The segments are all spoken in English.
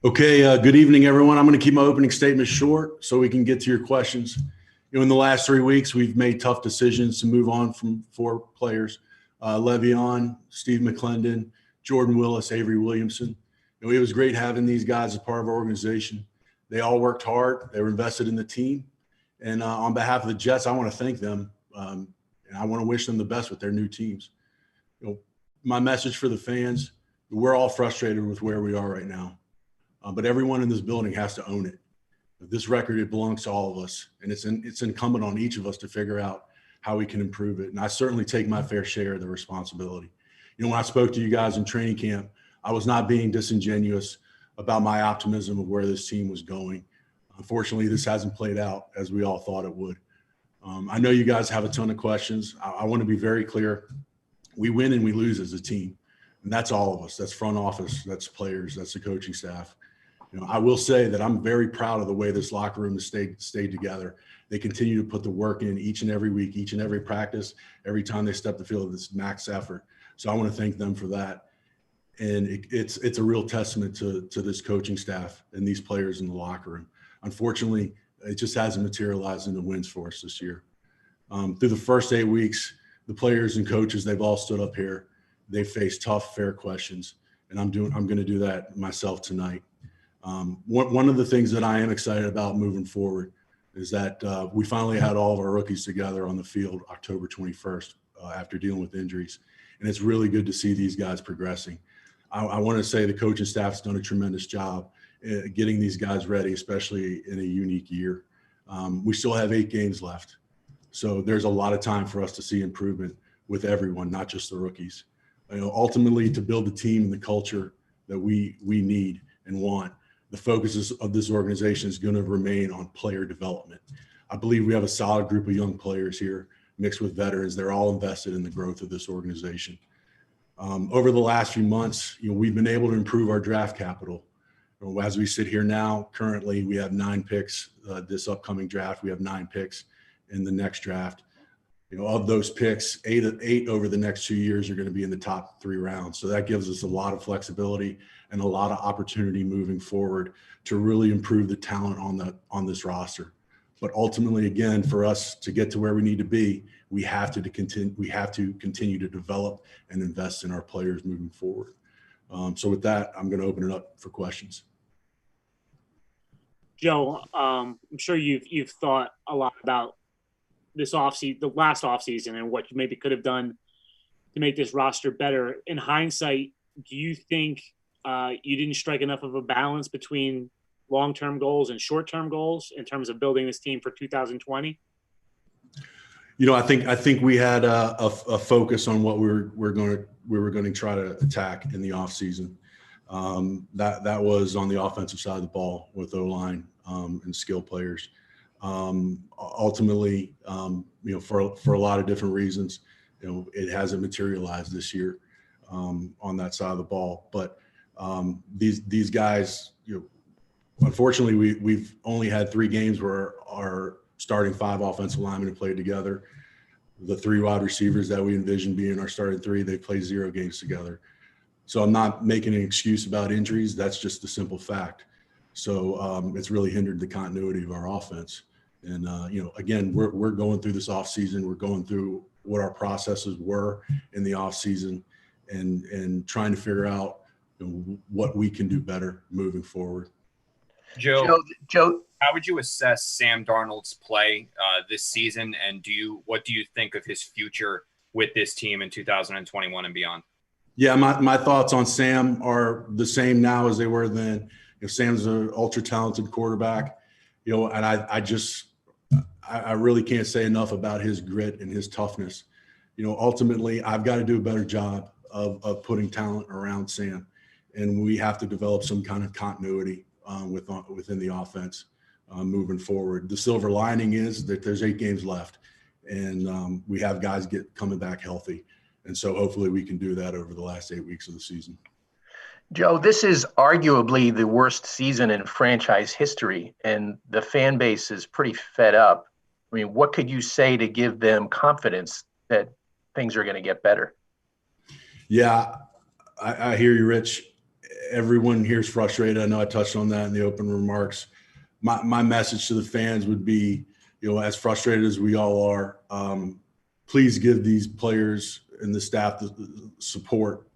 Okay, good evening, everyone. I'm going to keep my opening statement short so we can get to your questions. In the last 3 weeks, we've made tough decisions to move on from 4 players: Le'Veon, Steve McClendon, Jordan Willis, Avery Williamson. It was great having these guys as part of our organization. They all worked hard. They were invested in the team. And on behalf of the Jets, I want to thank them, and I want to wish them the best with their new teams. My message for the fans: we're all frustrated with where we are right now. But everyone in this building has to own it. This record, it belongs to all of us, and it's incumbent on each of us to figure out how we can improve it. And I certainly take my fair share of the responsibility. When I spoke to you guys in training camp, I was not being disingenuous about my optimism of where this team was going. Unfortunately, this hasn't played out as we all thought it would. I know you guys have a ton of questions. I want to be very clear. We win and we lose as a team, and that's all of us. That's front office, that's players, that's the coaching staff. I will say that I'm very proud of the way this locker room has stayed together. They continue to put the work in each and every week, each and every practice, every time they step the field, this max effort. So I want to thank them for that. And it's a real testament to this coaching staff and these players in the locker room. Unfortunately, it just hasn't materialized into wins for us this year. Through the first 8 weeks, the players and coaches, they've all stood up here. They faced tough, fair questions, and I'm going to do that myself tonight. One of the things that I am excited about moving forward is that we finally had all of our rookies together on the field October 21st after dealing with injuries. And it's really good to see these guys progressing. I want to say the coaching staff has done a tremendous job getting these guys ready, especially in a unique year. We still have 8 games left. So there's a lot of time for us to see improvement with everyone, not just the rookies. Ultimately, to build the team and the culture that we need and want, the focus of this organization is going to remain on player development. I believe we have a solid group of young players here mixed with veterans. They're all invested in the growth of this organization. Over the last few months, we've been able to improve our draft capital. As we sit here now, currently we have 9 picks. This upcoming draft, we have 9 picks in the next draft. Of those picks, 8 over the next 2 years are going to be in the top 3 rounds. So that gives us a lot of flexibility and a lot of opportunity moving forward to really improve the talent on this roster. But ultimately, again, for us to get to where we need to be, we have to continue to develop and invest in our players moving forward. So with that, I'm going to open it up for questions. Joe, I'm sure you've thought a lot about this offseason, the last offseason, and what you maybe could have done to make this roster better. In hindsight, do you think you didn't strike enough of a balance between long-term goals and short-term goals in terms of building this team for 2020? I think we had a focus on what we were going to try to attack in the offseason. That was on the offensive side of the ball with O-line and skill players. Ultimately, for a lot of different reasons, it hasn't materialized this year on that side of the ball. But these guys, unfortunately, we've only had 3 games where our starting 5 offensive linemen have played together. The 3 wide receivers that we envisioned being our starting 3, they played 0 games together. So I'm not making an excuse about injuries. That's just a simple fact. So it's really hindered the continuity of our offense. And, again, we're going through this offseason. We're going through what our processes were in the offseason and trying to figure out what we can do better moving forward. Joe, how would you assess Sam Darnold's play this season, and what do you think of his future with this team in 2021 and beyond? Yeah, my thoughts on Sam are the same now as they were then. Sam's an ultra-talented quarterback, and I really can't say enough about his grit and his toughness. Ultimately, I've got to do a better job of putting talent around Sam, and we have to develop some kind of continuity within the offense moving forward. The silver lining is that there's 8 games left, and we have guys coming back healthy. And so hopefully we can do that over the last 8 weeks of the season. Joe, this is arguably the worst season in franchise history, and the fan base is pretty fed up. I mean, what could you say to give them confidence that things are going to get better? Yeah, I hear you, Rich. everyone here is frustrated. I know I touched on that in the open remarks. My message to the fans would be, as frustrated as we all are, please give these players and the staff the support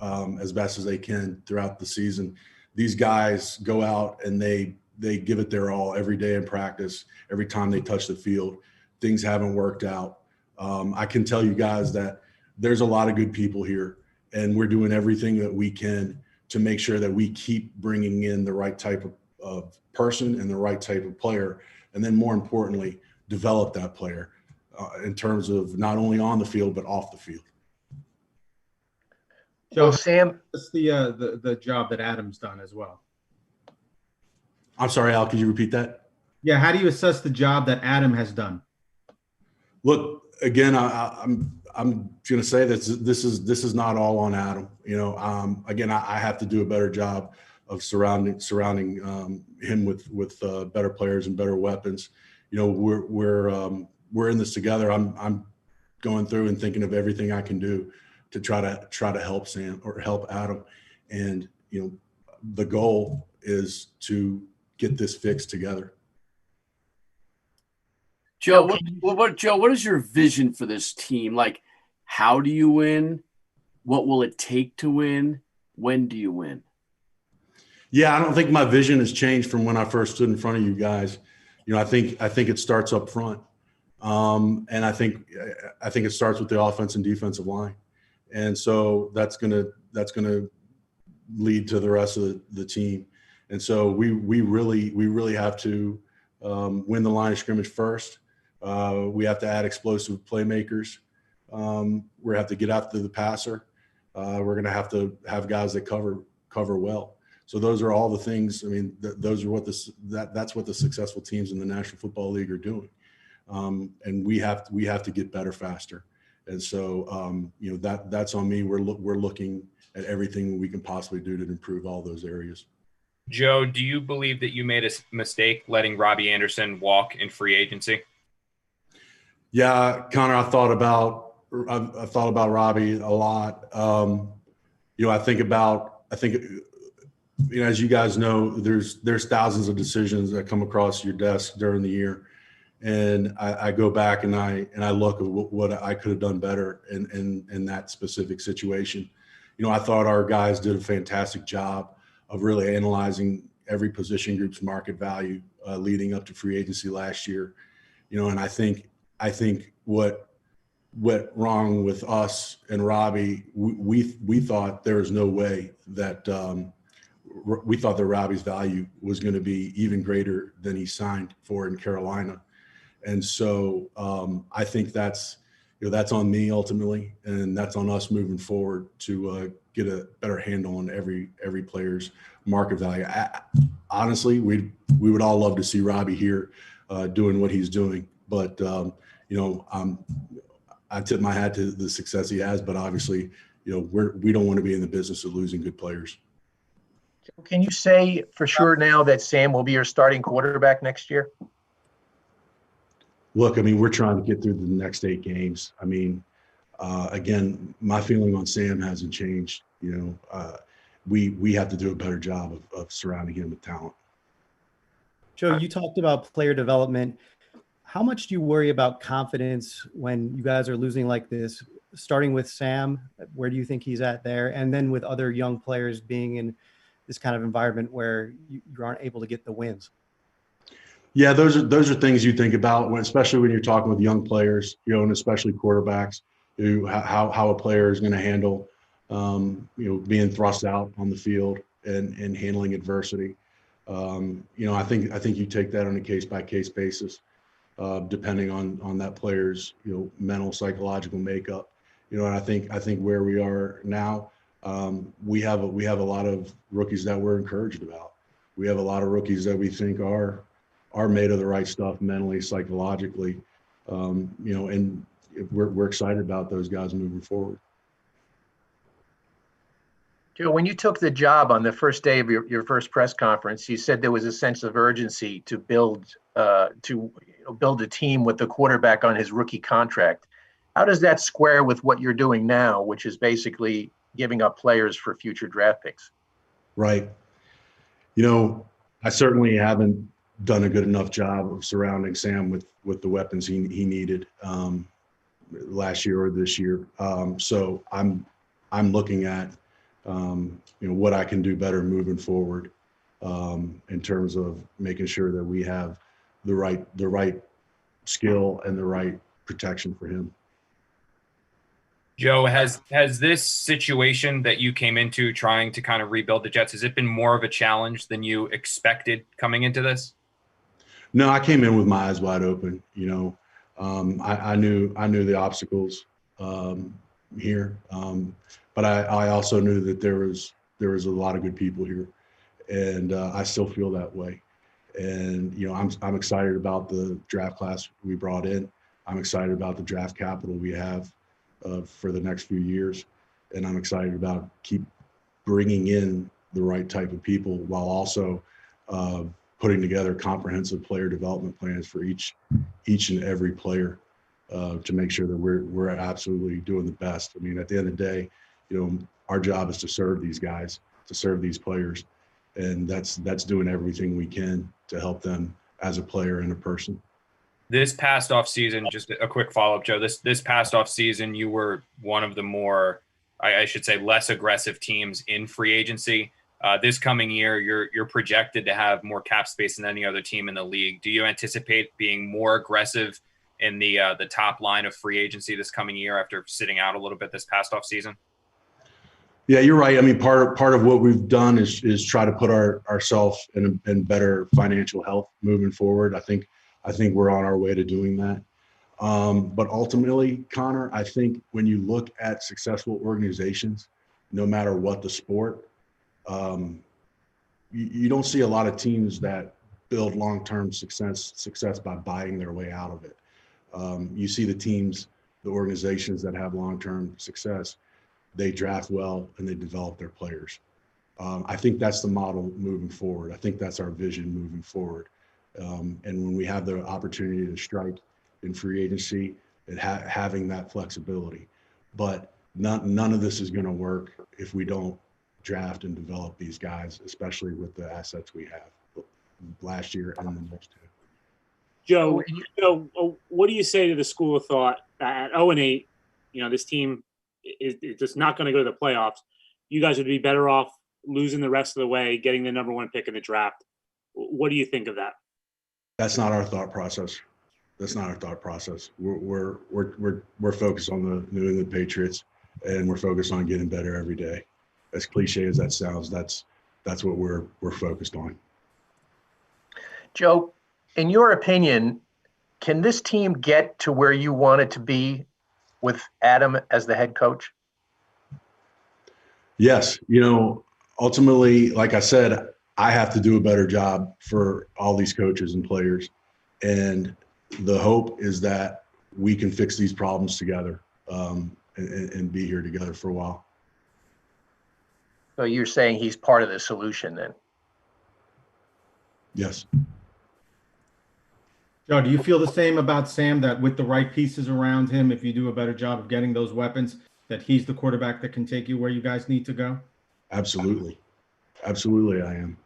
as best as they can throughout the season. These guys go out and they give it their all every day in practice, every time they touch the field. Things haven't worked out. I can tell you guys that there's a lot of good people here, and we're doing everything that we can to make sure that we keep bringing in the right type of person and the right type of player, and then more importantly, develop that player in terms of not only on the field but off the field. So, Sam, what's the job that Adam's done as well? I'm sorry, Al, could you repeat that? Yeah, how do you assess the job that Adam has done? Look, again, I'm going to say that this is not all on Adam. Again, I have to do a better job of surrounding him with better players and better weapons. We're in this together. I'm going through and thinking of everything I can do to try to help Sam or help Adam, and the goal is to get this fixed together. Joe, what is your vision for this team? Like, how do you win? What will it take to win? When do you win? Yeah, I don't think my vision has changed from when I first stood in front of you guys. I think it starts up front, and I think it starts with the offense and defensive line, and so that's gonna lead to the rest of the team. And so we really have to win the line of scrimmage first. We have to add explosive playmakers. We're going to have to get after the passer. We're going to have guys that cover well. So those are all the things. I mean, those are that's what the successful teams in the National Football League are doing. And we have to get better faster. And so that's on me. We're looking at everything we can possibly do to improve all those areas. Joe, do you believe that you made a mistake letting Robbie Anderson walk in free agency? Yeah, Connor, I thought about Robbie a lot. I think as you guys know, there's thousands of decisions that come across your desk during the year, and I go back and I look at what I could have done better in that specific situation. I thought our guys did a fantastic job of really analyzing every position group's market value leading up to free agency last year. And I think what went wrong with us and Robbie, we thought there was no way that we thought that Robbie's value was going to be even greater than he signed for in Carolina. And so I think that's on me ultimately, and that's on us moving forward to get a better handle on every player's market value. Honestly, we would all love to see Robbie here doing what he's doing, but I tip my hat to the success he has. But obviously, we don't want to be in the business of losing good players. Can you say for sure now that Sam will be your starting quarterback next year? Look, I mean, we're trying to get through the next 8 games. I mean, again, my feeling on Sam hasn't changed. We have to do a better job of surrounding him with talent. Joe, you talked about player development. How much do you worry about confidence when you guys are losing like this, starting with Sam? Where do you think he's at there? And then with other young players being in this kind of environment where you aren't able to get the wins? Yeah, those are things you think about especially when you're talking with young players, and especially quarterbacks, how a player is going to handle, being thrust out on the field and handling adversity. I think you take that on a case by case basis, depending on that player's mental psychological makeup. And I think where we are now, we have a lot of rookies that we're encouraged about. We have a lot of rookies that we think are made of the right stuff mentally, psychologically, and we're excited about those guys moving forward. Joe, when you took the job on the first day of your first press conference, you said there was a sense of urgency to build a team with the quarterback on his rookie contract. How does that square with what you're doing now, which is basically giving up players for future draft picks? Right. I certainly haven't done a good enough job of surrounding Sam with the weapons he needed last year or this year. So I'm looking at what I can do better moving forward in terms of making sure that we have the right skill and the right protection for him. Joe, has this situation that you came into trying to kind of rebuild the Jets, has it been more of a challenge than you expected coming into this? No, I came in with my eyes wide open. I knew the obstacles here, but I also knew that there was a lot of good people here, and I still feel that way. And I'm excited about the draft class we brought in. I'm excited about the draft capital we have for the next few years, and I'm excited about keep bringing in the right type of people while also putting together comprehensive player development plans for each and every player to make sure that we're absolutely doing the best. I mean, at the end of the day, our job is to serve these guys, to serve these players, and that's doing everything we can to help them as a player and a person. This past offseason, just a quick follow-up, Joe, this past offseason, you were one of the more, I should say, less aggressive teams in free agency. This coming year, you're projected to have more cap space than any other team in the league. Do you anticipate being more aggressive in the top line of free agency this coming year after sitting out a little bit this past offseason? Yeah, you're right. I mean, part of what we've done is try to put ourselves in better financial health moving forward. I think we're on our way to doing that. But ultimately, Connor, I think when you look at successful organizations, no matter what the sport, you don't see a lot of teams that build long-term success by buying their way out of it. You see the organizations that have long-term success, they draft well and they develop their players. I think that's the model moving forward. I think that's our vision moving forward. And when we have the opportunity to strike in free agency, having that flexibility. But none of this is going to work if we don't draft and develop these guys, especially with the assets we have last year and the next two. Joe, what do you say to the school of thought that at 0-8, this team is just not going to go to the playoffs? You guys would be better off losing the rest of the way, getting the number one pick in the draft. What do you think of that? That's not our thought process. We're focused on the New England Patriots, and we're focused on getting better every day. As cliche as that sounds, that's what we're focused on. Joe, in your opinion, can this team get to where you want it to be with Adam as the head coach? Yes. Ultimately, like I said, I have to do a better job for all these coaches and players. And the hope is that we can fix these problems together and be here together for a while. So you're saying he's part of the solution then? Yes. Joe, do you feel the same about Sam, that with the right pieces around him, if you do a better job of getting those weapons, that he's the quarterback that can take you where you guys need to go? Absolutely. Absolutely, I am.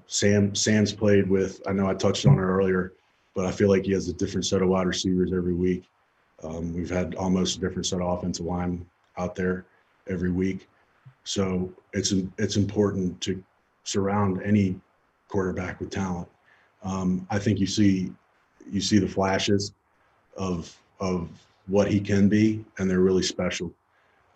Sam's played with, I know I touched on it earlier, but I feel like he has a different set of wide receivers every week. We've had almost a different set of offensive line out there every week. So it's important to surround any quarterback with talent. I think you see the flashes of what he can be, and they're really special.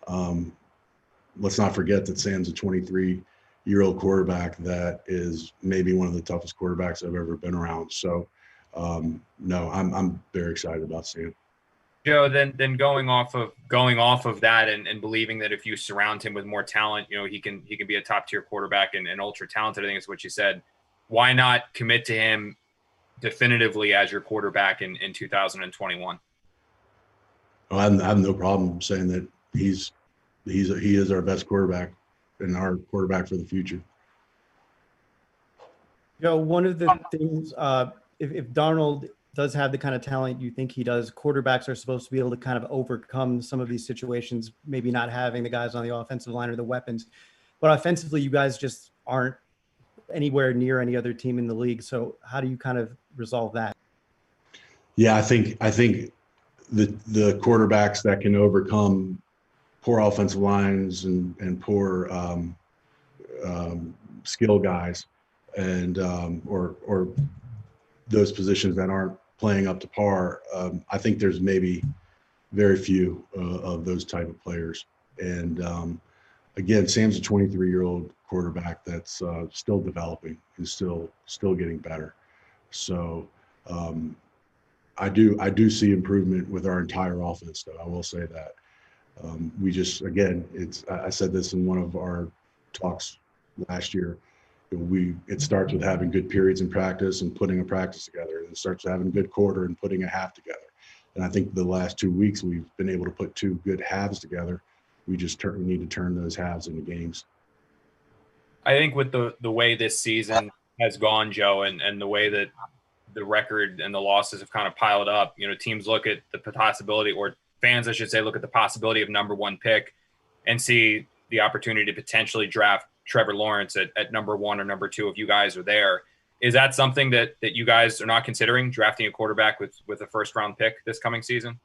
Let's not forget that Sam's a 23-year-old quarterback that is maybe one of the toughest quarterbacks I've ever been around. So, no, I'm very excited about Sam. Joe, then going off of that and believing that if you surround him with more talent, he can be a top tier quarterback and ultra talented. I think is what you said. Why not commit to him definitively as your quarterback in 2021? I have no problem saying that he is our best quarterback and our quarterback for the future. One of the things, if Darnold does have the kind of talent you think he does, quarterbacks are supposed to be able to kind of overcome some of these situations, maybe not having the guys on the offensive line or the weapons. But offensively, you guys just aren't anywhere near any other team in the league. So how do you kind of resolve that? Yeah, I think the quarterbacks that can overcome poor offensive lines and poor skill guys and or those positions that aren't playing up to par. I think there's maybe very few of those type of players. And again, Sam's a 23-year-old quarterback that's still developing and still getting better. So I do see improvement with our entire offense, though. I will say that. We just, again, I said this in one of our talks last year. It starts with having good periods in practice and putting a practice together. And it starts with having a good quarter and putting a half together. And I think the last 2 weeks we've been able to put 2 good halves together. We need to turn those halves into games. I think with the way this season has gone, Joe, and the way that the record and the losses have kind of piled up, teams look at the possibility, or fans, I should say, look at the possibility of number 1 pick and see the opportunity to potentially draft Trevor Lawrence at number 1 or number 2 if you guys are there. Is that something that you guys are not considering, drafting a quarterback with a first-round pick this coming season?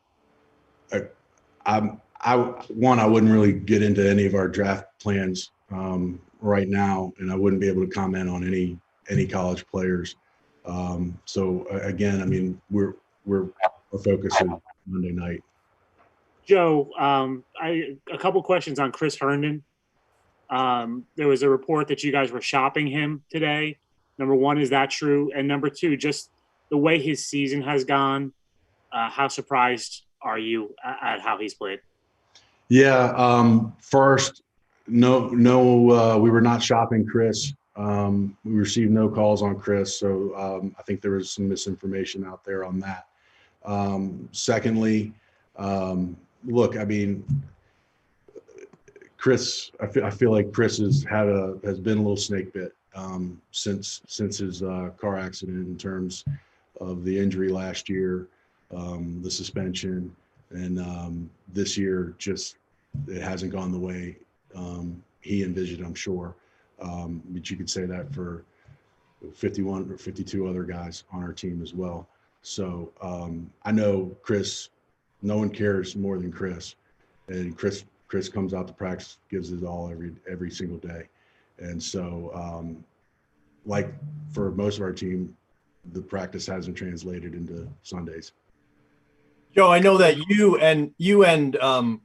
I wouldn't really get into any of our draft plans right now, and I wouldn't be able to comment on any college players. So again, I mean, our focus is Monday night. Joe, a couple questions on Chris Herndon. There was a report that you guys were shopping him today. Number 1, is that true? And number 2, just the way his season has gone, how surprised are you at how he's played? Yeah. First, no, we were not shopping Chris. We received no calls on Chris. So I think there was some misinformation out there on that. Secondly, look, I mean, Chris, I feel like Chris has been a little snake bit since his car accident in terms of the injury last year, the suspension, and this year just it hasn't gone the way he envisioned, I'm sure. But you could say that for 51 or 52 other guys on our team as well. So I know Chris, no one cares more than Chris, and Chris comes out to practice, gives his all every single day. And so like for most of our team, the practice hasn't translated into Sundays. Joe, I know that you and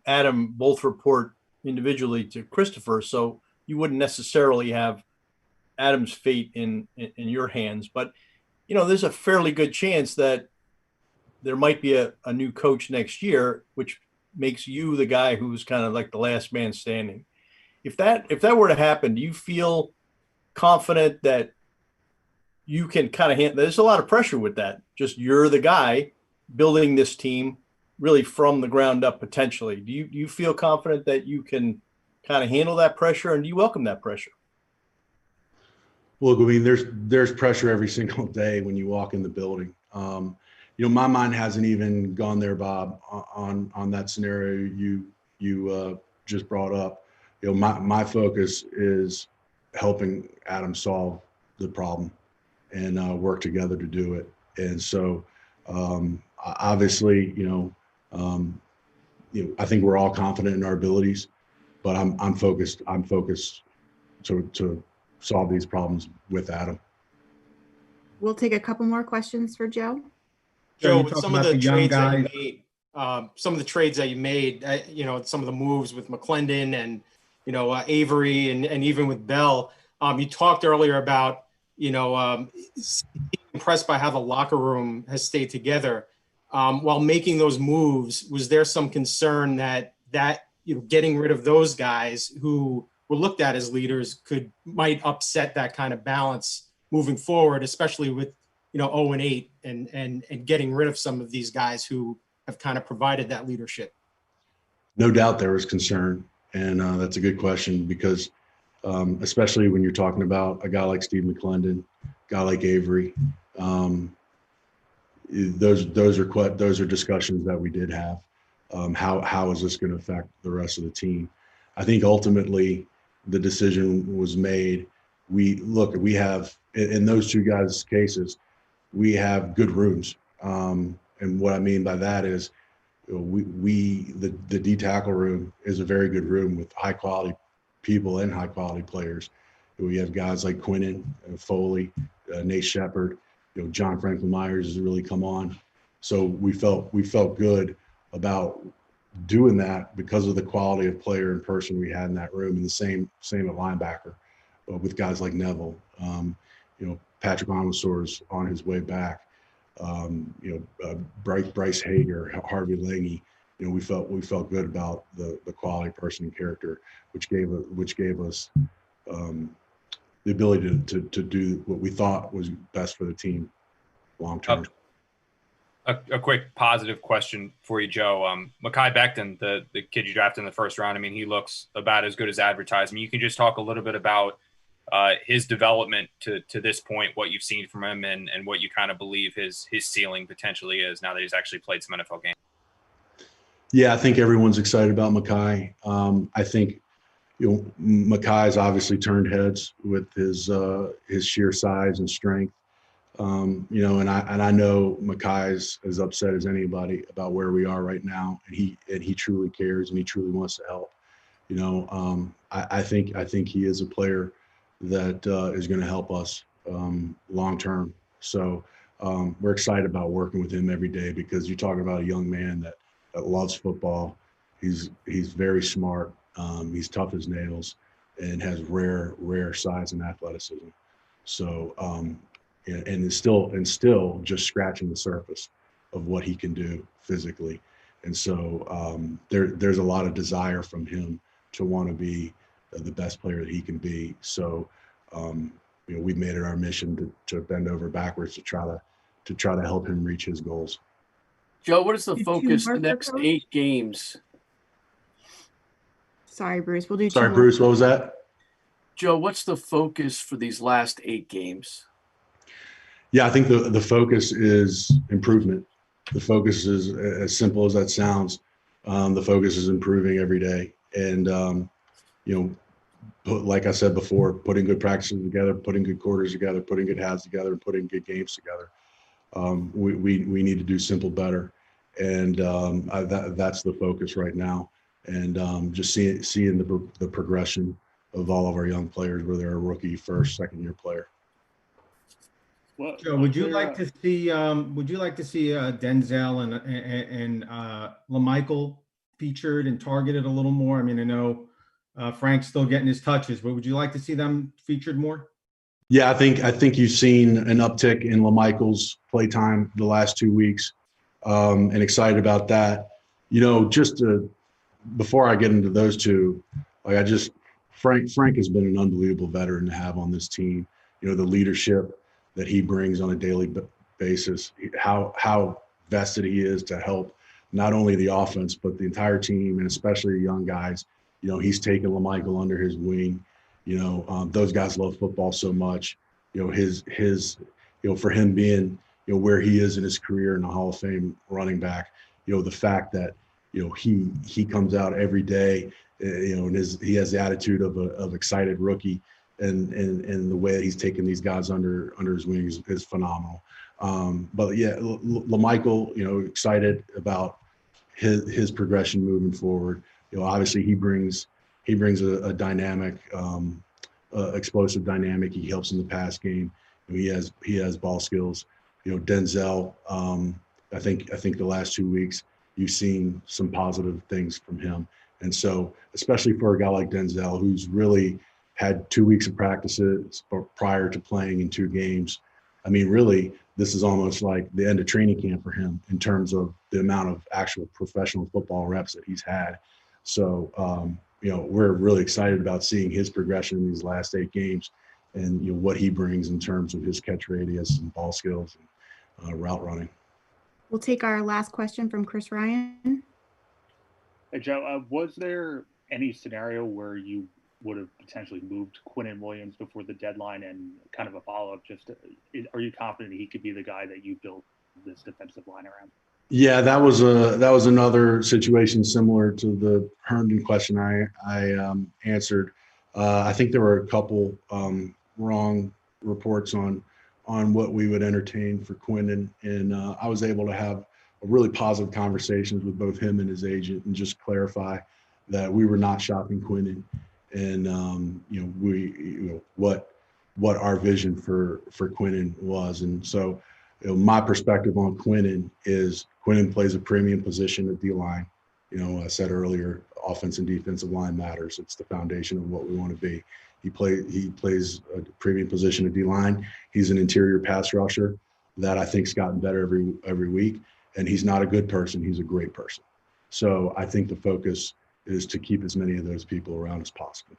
Adam both report individually to Christopher, so you wouldn't necessarily have Adam's fate in your hands. But, there's a fairly good chance that there might be a new coach next year, which makes you the guy who's kind of like the last man standing. If that were to happen, do you feel confident that you can kind of handle? There's a lot of pressure with that. Just you're the guy building this team really from the ground up potentially. Do you feel confident that you can kind of handle that pressure, and do you welcome that pressure? Look, I mean, there's pressure every single day when you walk in the building. My mind hasn't even gone there, Bob, on that scenario you just brought up. My focus is helping Adam solve the problem and work together to do it. And so, obviously, I think we're all confident in our abilities, but I'm focused to solve these problems with Adam. We'll take a couple more questions for Joe. Joe, With some of the trades that you made, some of the trades that you made, some of the moves with McClendon and, Avery and even with Bell, you talked earlier about, being impressed by how the locker room has stayed together. While making those moves, was there some concern that getting rid of those guys who were looked at as leaders might upset that kind of balance moving forward, especially with 0-8 and getting rid of some of these guys who have kind of provided that leadership? No doubt there was concern, and that's a good question because especially when you're talking about a guy like Steve McClendon, a guy like Avery, those are discussions that we did have. How is this going to affect the rest of the team? I think ultimately the decision was made we have in those two guys' cases, we have good rooms. And what I mean by that is the D tackle room is a very good room with high quality people and high quality players. We have guys like Quinnen, Foley, Nate Shepard, John Franklin Myers has really come on. So we felt good about doing that because of the quality of player and person we had in that room, and the same at linebacker with guys like Neville. Patrick Onwusor's on his way back. Bryce Hager, Harvey Lange. We felt good about the quality of person and character, which gave us the ability to do what we thought was best for the team long term. A quick positive question for you, Joe. Mekhi Becton, the kid you drafted in the first round, I mean, he looks about as good as advertised. I mean, you can just talk a little bit about his development to this point, what you've seen from him, and what you kind of believe his ceiling potentially is now that he's actually played some NFL games. Yeah, I think everyone's excited about Mekhi. I think Mekhi's obviously turned heads with his sheer size and strength. And I know Mekhi's as upset as anybody about where we are right now, and he truly cares and he truly wants to help. I think he is a player that is going to help us long term. So we're excited about working with him every day, because you're talking about a young man that loves football. He's very smart. He's tough as nails and has rare size and athleticism. So and is still just scratching the surface of what he can do physically. And so there's a lot of desire from him to want to be the best player that he can be. So we've made it our mission to bend over backwards to try to help him reach his goals. Joe, what is the focus the next 8 games? Sorry, Bruce. We'll do. Sorry, Bruce. What was that? Joe, what's the focus for these last 8 games? Yeah, I think the focus is improvement. The focus is, as simple as that sounds, the focus is improving every day. And, like I said before, putting good practices together, putting good quarters together, putting good halves together, and putting good games together. We need to do simple better. And that's the focus right now. And just seeing the progression of all of our young players, whether they're a rookie, first, second-year player. Well, Joe, would you like to see Denzel and LaMichael featured and targeted a little more? I mean, I know Frank's still getting his touches, but would you like to see them featured more? Yeah, I think you've seen an uptick in LaMichael's playtime the last 2 weeks, and excited about that. Before I get into those two, Frank has been an unbelievable veteran to have on this team. The leadership that he brings on a daily basis, how vested he is to help not only the offense but the entire team, and especially the young guys. He's taken LaMichael under his wing. Those guys love football so much. For him being where he is in his career in the Hall of Fame running back, the fact that he comes out every day, and he has the attitude of excited rookie, and the way that he's taken these guys under his wings is phenomenal. But yeah, LaMichael, excited about his progression moving forward. Obviously he brings a dynamic, explosive dynamic. He helps in the pass game. He has ball skills. Denzel, I think the last 2 weeks you've seen some positive things from him. And so, especially for a guy like Denzel, who's really had 2 weeks of practices prior to playing in 2 games. I mean, really, this is almost like the end of training camp for him in terms of the amount of actual professional football reps that he's had. So, we're really excited about seeing his progression in these last 8 games, and what he brings in terms of his catch radius and ball skills and route running. We'll take our last question from Chris Ryan. Hey, Joe, was there any scenario where you would have potentially moved Quinnen Williams before the deadline? And kind of a follow-up, are you confident he could be the guy that you built this defensive line around? Yeah, that was another situation similar to the Herndon question I answered. I think there were a couple wrong reports on what we would entertain for Quinnen. And I was able to have a really positive conversations with both him and his agent and just clarify that we were not shopping Quinnen, and what our vision for Quinnen was. And so my perspective on Quinnen is Quinnen plays a premium position at D-line. I said earlier, offense and defensive line matters. It's the foundation of what we want to be. He plays a premium position at D-line. He's an interior pass rusher that I think's gotten better every week. And he's not a good person. He's a great person. So I think the focus is to keep as many of those people around as possible.